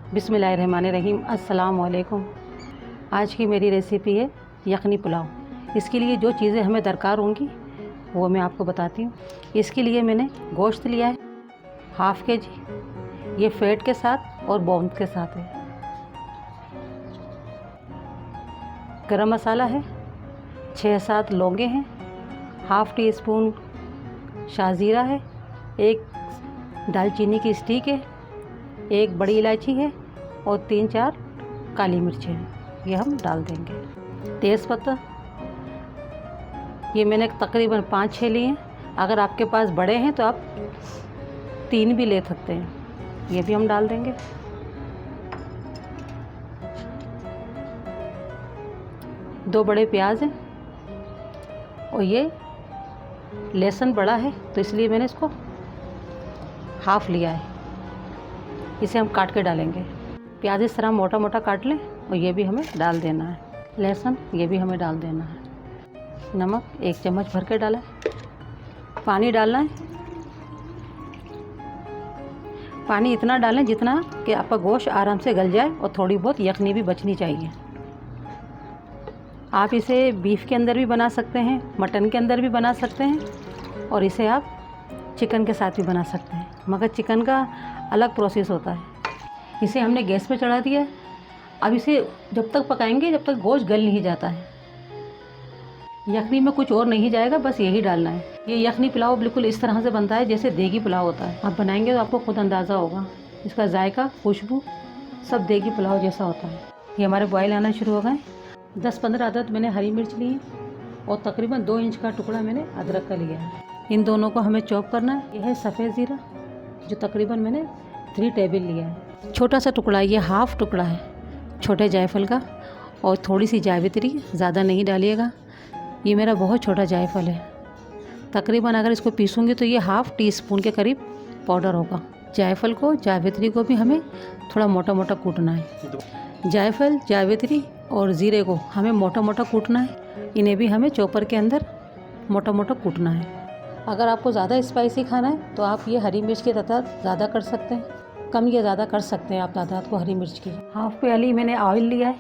बिस्मिल्लाहिर्रहमानिर्रहीम। अस्सलाम वालेकुम। आज की मेरी रेसिपी है यखनी पुलाव। इसके लिए जो चीज़ें हमें दरकार होंगी वो मैं आपको बताती हूँ। इसके लिए मैंने गोश्त लिया है हाफ़ kg, ये फैट के साथ और बोन के साथ है। गरम मसाला है, 6-7 लौंगे हैं, हाफ़ टी स्पून शाज़ीरा है, एक दालचीनी की स्टिक है, एक बड़ी इलायची है और 3-4 काली मिर्चें हैं। ये हम डाल देंगे। तेज़पत्ता ये मैंने तकरीबन 5-6 लिए हैं। अगर आपके पास बड़े हैं तो आप 3 भी ले सकते हैं। ये भी हम डाल देंगे। दो बड़े प्याज हैं और ये लहसुन बड़ा है तो इसलिए मैंने इसको हाफ़ लिया है। इसे हम काट के डालेंगे। प्याज इस तरह मोटा मोटा काट लें और ये भी हमें डाल देना है। लहसुन ये भी हमें डाल देना है। नमक 1 चम्मच भर के डाला है। पानी डालना है। पानी इतना डालें जितना कि आपका गोश्त आराम से गल जाए और थोड़ी बहुत यखनी भी बचनी चाहिए। आप इसे बीफ के अंदर भी बना सकते हैं, मटन के अंदर भी बना सकते हैं और इसे आप चिकन के साथ भी बना सकते हैं, मगर चिकन का अलग प्रोसेस होता है। इसे हमने गैस पे चढ़ा दिया है। अब इसे जब तक पकाएंगे जब तक गोश्त गल नहीं जाता है। यखनी में कुछ और नहीं जाएगा, बस यही डालना है। ये यखनी पुलाव बिल्कुल इस तरह से बनता है जैसे देगी पुलाव होता है। आप बनाएंगे तो आपको खुद अंदाज़ा होगा। इसका जायका, खुशबू सब देगी पुलाव जैसा होता है। ये हमारे बॉयल आना शुरू हो गए। 10-15 अदद मैंने हरी मिर्च ली है और तकरीबन 2 इंच का टुकड़ा मैंने अदरक का लिया है। इन दोनों को हमें चॉप करना है। यह है सफ़ेद ज़ीरा जो तकरीबन मैंने 3 टेबल लिया है। छोटा सा टुकड़ा, ये हाफ़ टुकड़ा है छोटे जायफल का और थोड़ी सी जावित्री, ज़्यादा नहीं डालिएगा। ये मेरा बहुत छोटा जायफल है। तकरीबन अगर इसको पीसूँगी तो ये हाफ़ टी स्पून के करीब पाउडर होगा। जायफल को, जावित्री को भी हमें थोड़ा मोटा मोटा कूटना है। जायफल, जावित्री और ज़ीरे को हमें मोटा मोटा कूटना है। इन्हें भी हमें चॉपर के अंदर मोटा मोटा कूटना है। अगर आपको ज़्यादा स्पाइसी खाना है तो आप ये हरी मिर्च की तादाद ज़्यादा कर सकते हैं, कम या ज़्यादा कर सकते हैं आप तादाद को हरी मिर्च की। हाफ़ प्याली मैंने ऑयल लिया है।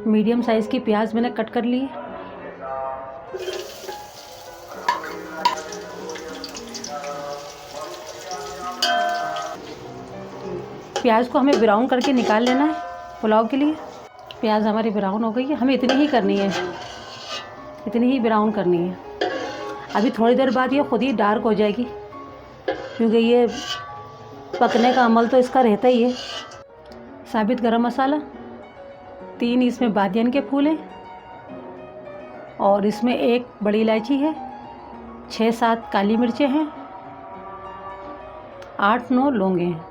मीडियम साइज़ की प्याज मैंने कट कर ली है। प्याज को हमें ब्राउन करके निकाल लेना है पुलाव के लिए। प्याज हमारी ब्राउन हो गई है। हमें इतनी ही करनी है, इतनी ही ब्राउन करनी है। अभी थोड़ी देर बाद ये खुद ही डार्क हो जाएगी क्योंकि ये पकने का अमल तो इसका रहता ही है। साबित गरम मसाला, 3 इसमें बादियन के फूल हैं और इसमें 1 बड़ी इलायची है, 6-7 काली मिर्चें हैं, 8-9 लौंगे हैं।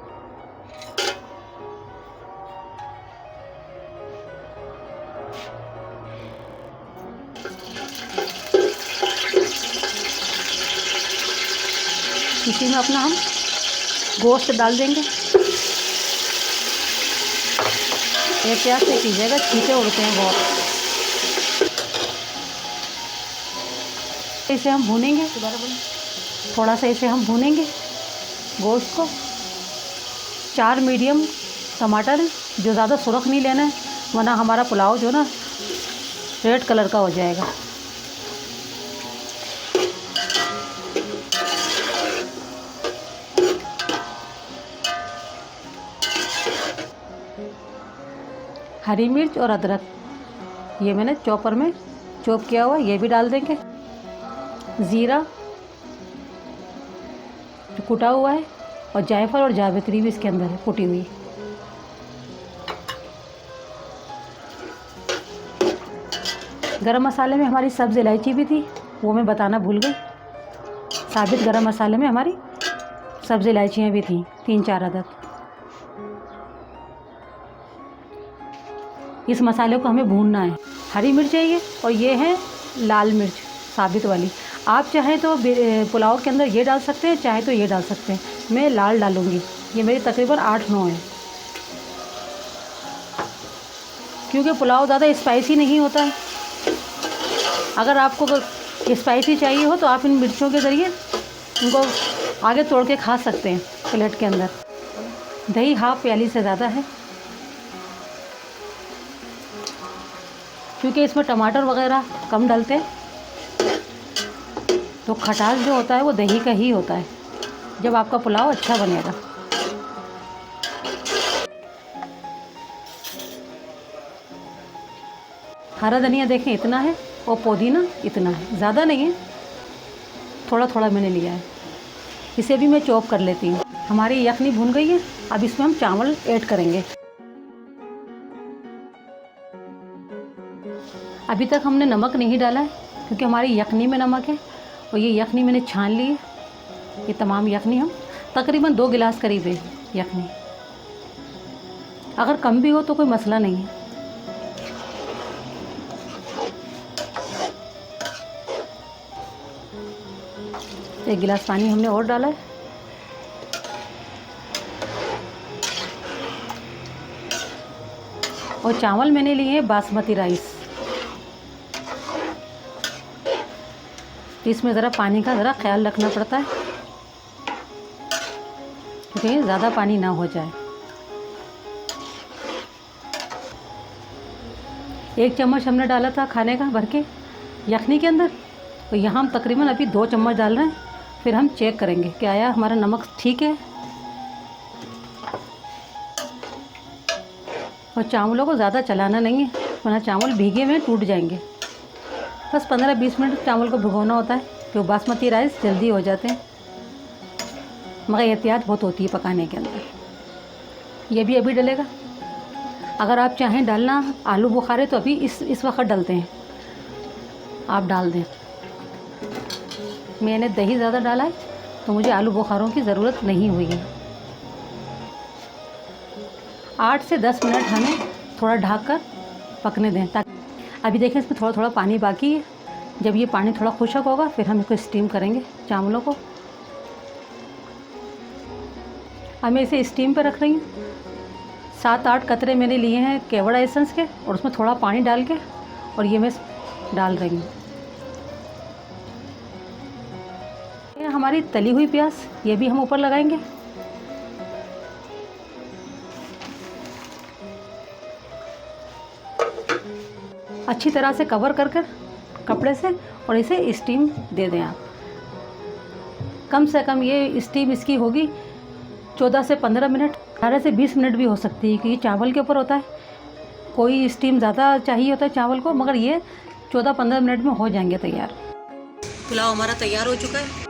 इसी में अपना हम गोश्त डाल देंगे। एहतियात से कीजिएगा, छींटे उड़ते हैं बहुत। इसे हम भूनेंगे, थोड़ा सा इसे हम भूनेंगे गोश्त को। 4 मीडियम टमाटर हैं, जो ज़्यादा सुरख नहीं लेना है वरना हमारा पुलाव जो ना रेड कलर का हो जाएगा। हरी मिर्च और अदरक ये मैंने चॉपर में चॉप किया हुआ, ये भी डाल देंगे। ज़ीरा जो कुटा हुआ है और जायफल और जावित्री भी इसके अंदर है कुटी हुई। गरम मसाले में हमारी सब्ज़ इलायची भी थी, वो मैं बताना भूल गई। साबित गरम मसाले में हमारी सब्ज़ इलायचियाँ भी थी, 3-4 अदद। इस मसाले को हमें भूनना है। हरी मिर्च है ये और ये है लाल मिर्च साबित वाली। आप चाहें तो पुलाव के अंदर ये डाल सकते हैं, चाहे तो ये डाल सकते हैं। मैं लाल डालूँगी। ये मेरी तकरीबन 8-9 है क्योंकि पुलाव ज़्यादा स्पाइसी नहीं होता है। अगर आपको स्पाइसी चाहिए हो तो आप इन मिर्चों के ज़रिए इनको आगे तोड़ के खा सकते हैं प्लेट के अंदर। दही हाफ़ प्याली से ज़्यादा है, क्योंकि इसमें टमाटर वगैरह कम डलते हैं, तो खटास जो होता है वो दही का ही होता है, जब आपका पुलाव अच्छा बनेगा। हरा धनिया देखें इतना है और पुदीना इतना है, ज़्यादा नहीं है, थोड़ा थोड़ा मैंने लिया है। इसे भी मैं चॉप कर लेती हूँ। हमारी यखनी भून गई है, अब इसमें हम चावल ऐड करेंगे। अभी तक हमने नमक नहीं डाला है क्योंकि हमारी यखनी में नमक है, और ये यखनी मैंने छान ली है। ये तमाम यखनी हम तकरीबन 2 गिलास करीब है यखनी, अगर कम भी हो तो कोई मसला नहीं है। एक गिलास पानी हमने और डाला है। और चावल मैंने लिए हैं बासमती राइस, इसमें ज़रा पानी का ज़रा ख्याल रखना पड़ता है क्योंकि ज़्यादा पानी ना हो जाए। 1 चम्मच हमने डाला था खाने का भर के यखनी के अंदर, तो यहाँ हम तकरीबन अभी 2 चम्मच डाल रहे हैं। फिर हम चेक करेंगे कि आया हमारा नमक ठीक है। और चावलों को ज़्यादा चलाना नहीं है, वरना चावल भीगे हुए टूट जाएंगे। बस 15-20 मिनट चावल को भिगोना होता है, क्योंकि बासमती राइस जल्दी हो जाते हैं, मगर एहतियात बहुत होती है पकाने के अंदर। ये भी अभी डलेगा। अगर आप चाहें डालना आलू बुखारे तो अभी इस वक्त डलते हैं, आप डाल दें। मैंने दही ज़्यादा डाला है तो मुझे आलू बुखारों की ज़रूरत नहीं हुई है। 8 से 10 मिनट हमें थोड़ा ढक कर पकने दें, ताकि अभी देखें इसमें थोड़ा थोड़ा पानी बाकी है। जब ये पानी थोड़ा खुशक होगा फिर हम इसको स्टीम करेंगे चावलों को। अब मैं इसे स्टीम पर रख रही हूँ। 7-8 कतरे मैंने लिए हैं केवड़ा एसेंस के, और उसमें थोड़ा पानी डाल के और ये मैं डाल रही हूँ। ये हमारी तली हुई प्याज, ये भी हम ऊपर लगाएंगे। अच्छी तरह से कवर कर कपड़े से, और इसे स्टीम दे दें आप। कम से कम ये स्टीम इसकी होगी 14 से 15 मिनट, 18 से 20 मिनट भी हो सकती है, क्योंकि चावल के ऊपर होता है। कोई स्टीम ज़्यादा चाहिए होता है चावल को, मगर ये 14-15 मिनट में हो जाएंगे तैयार। पुलाव हमारा तैयार हो चुका है।